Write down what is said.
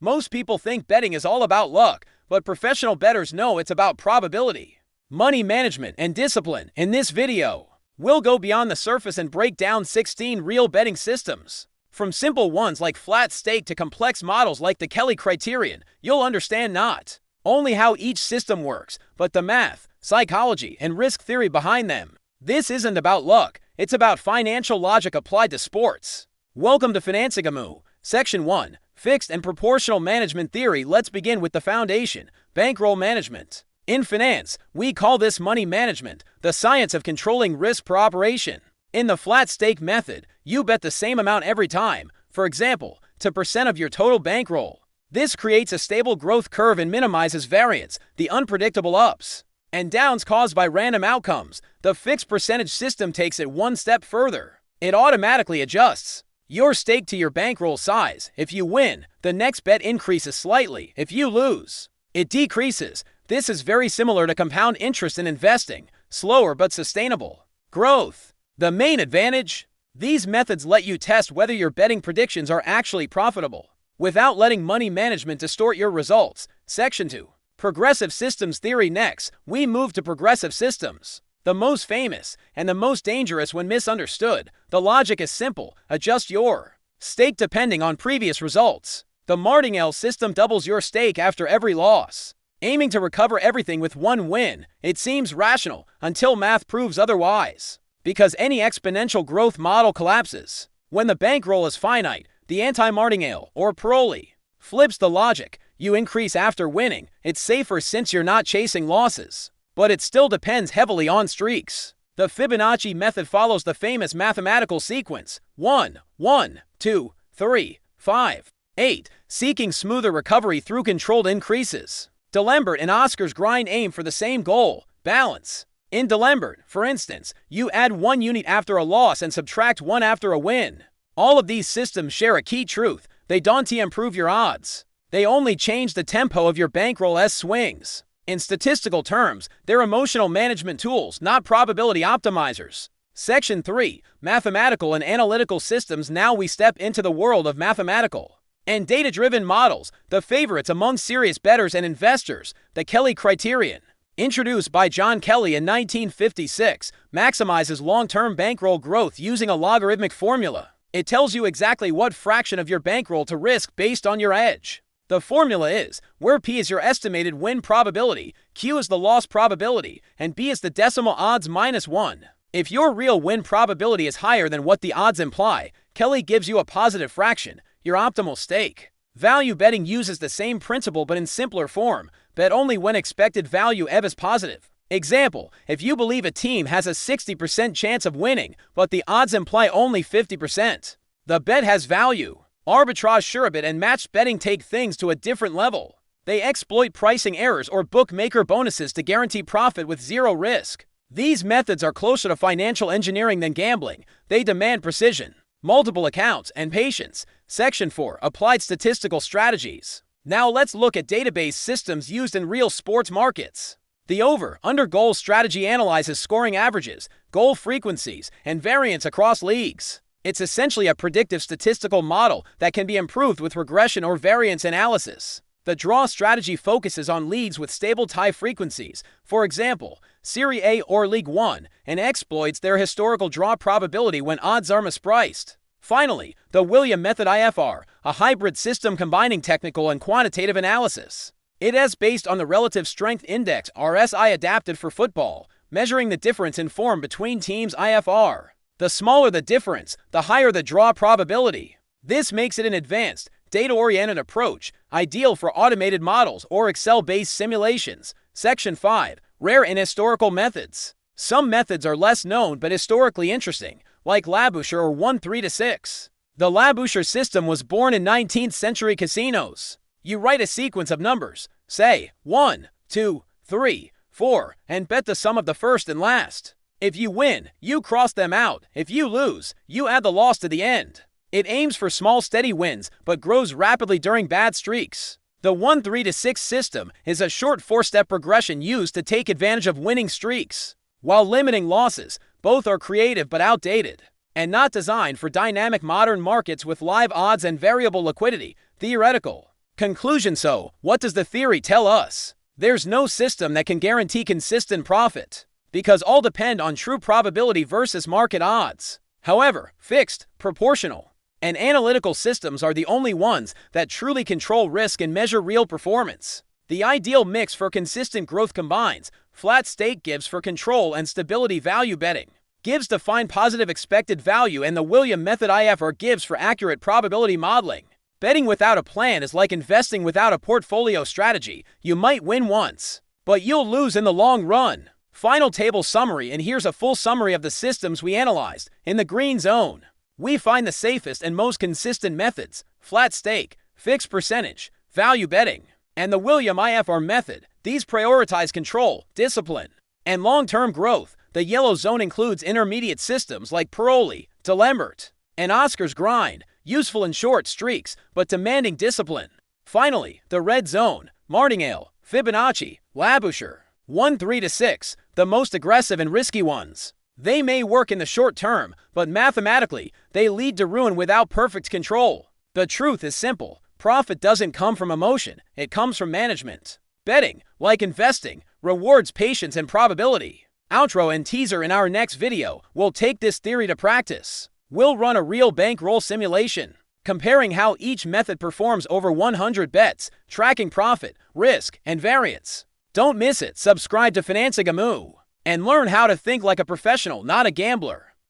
Most people think betting is all about luck, but professional bettors know it's about probability, money management, and discipline. In this video, we'll go beyond the surface and break down 16 real betting systems. From simple ones like flat stake to complex models like the Kelly criterion. You'll understand not only how each system works, but the math, psychology, and risk theory behind them. This isn't about luck, it's about financial logic applied to sports. Welcome to Financingamu, Section 1, Fixed and Proportional Management Theory. Let's begin with the foundation, bankroll management. In finance, we call this money management, the science of controlling risk per operation. In the flat stake method, you bet the same amount every time, for example, 2% of your total bankroll. This creates a stable growth curve and minimizes variance, the unpredictable ups and downs caused by random outcomes. The fixed percentage system takes it one step further. It automatically adjusts your stake to your bankroll size. If you win, the next bet increases slightly. If you lose, it decreases. This is very similar to compound interest in investing, slower but sustainable growth. The main advantage? These methods let you test whether your betting predictions are actually profitable, without letting money management distort your results. Section 2. Progressive Systems Theory. Next, we move to progressive systems. The most famous and the most dangerous when misunderstood. The logic is simple. Adjust your stake depending on previous results. The Martingale system doubles your stake after every loss, aiming to recover everything with one win. It seems rational until math proves otherwise, because any exponential growth model collapses when the bankroll is finite. The anti-Martingale, or Paroli, flips the logic. You increase after winning. It's safer since you're not chasing losses, but it still depends heavily on streaks. The Fibonacci method follows the famous mathematical sequence 1, 1, 2, 3, 5, 8, seeking smoother recovery through controlled increases. D'Alembert and Oscar's grind aim for the same goal, balance. In D'Alembert, for instance, you add 1 unit after a loss and subtract 1 after a win. All of these systems share a key truth. They don't improve your odds. They only change the tempo of your bankroll swings. In statistical terms, they're emotional management tools, not probability optimizers. Section 3. Mathematical and Analytical Systems. Now we step into the world of mathematical and data-driven models, the favorites among serious bettors and investors. The Kelly criterion, introduced by John Kelly in 1956, maximizes long-term bankroll growth using a logarithmic formula. It tells you exactly what fraction of your bankroll to risk based on your edge. The formula is, where P is your estimated win probability, Q is the loss probability, and B is the decimal odds minus 1. If your real win probability is higher than what the odds imply, Kelly gives you a positive fraction, your optimal stake. Value betting uses the same principle but in simpler form. Bet only when expected value EV is positive. Example, if you believe a team has a 60% chance of winning, but the odds imply only 50%, the bet has value. Arbitrage, surebet, and matched betting take things to a different level. They exploit pricing errors or bookmaker bonuses to guarantee profit with zero risk. These methods are closer to financial engineering than gambling. They demand precision, multiple accounts, and patience. Section 4. Applied Statistical Strategies. Now let's look at database systems used in real sports markets. The over-under goal strategy analyzes scoring averages, goal frequencies, and variance across leagues. It's essentially a predictive statistical model that can be improved with regression or variance analysis. The draw strategy focuses on leagues with stable tie frequencies, for example, Serie A or League One, and exploits their historical draw probability when odds are mispriced. Finally, the William method IFR, a hybrid system combining technical and quantitative analysis. It is based on the Relative Strength Index RSI adapted for football, measuring the difference in form between teams. IFR. The smaller the difference, the higher the draw probability. This makes it an advanced, data-oriented approach, ideal for automated models or Excel-based simulations. Section 5. Rare and Historical Methods. Some methods are less known but historically interesting, like Laboucher or 1-3-6. The Laboucher system was born in 19th century casinos. You write a sequence of numbers, say 1, 2, 3, 4, and bet the sum of the first and last. If you win, you cross them out. If you lose, you add the loss to the end. It aims for small steady wins, but grows rapidly during bad streaks. The 1-3-6 system is a short 4-step progression used to take advantage of winning streaks, while limiting losses. Both are creative but outdated, and not designed for dynamic modern markets with live odds and variable liquidity. Theoretical Conclusion: so, what does the theory tell us? There's no system that can guarantee consistent profit, because all depend on true probability versus market odds. However, fixed, proportional, and analytical systems are the only ones that truly control risk and measure real performance. The ideal mix for consistent growth combines flat stake gives for control and stability value betting. Gives define positive expected value, and the William method IFR gives for accurate probability modeling. Betting without a plan is like investing without a portfolio strategy. You might win once, but you'll lose in the long run. Final table summary, and here's a full summary of the systems we analyzed. In the green zone, we find the safest and most consistent methods: flat stake, fixed percentage, value betting, and the William IFR method. These prioritize control, discipline, and long-term growth. The yellow zone includes intermediate systems like Paroli, D'Alembert, and Oscar's grind, useful in short streaks but demanding discipline. Finally, the red zone, Martingale, Fibonacci, Laboucher, 1-3-6, the most aggressive and risky ones. They may work in the short term, but mathematically, they lead to ruin without perfect control. The truth is simple: profit doesn't come from emotion, it comes from management. Betting, like investing, rewards patience and probability. Outro and teaser: in our next video, we'll take this theory to practice. We'll run a real bankroll simulation, comparing how each method performs over 100 bets, tracking profit, risk, and variance. Don't miss it. Subscribe to Financing a Moo and learn how to think like a professional, not a gambler.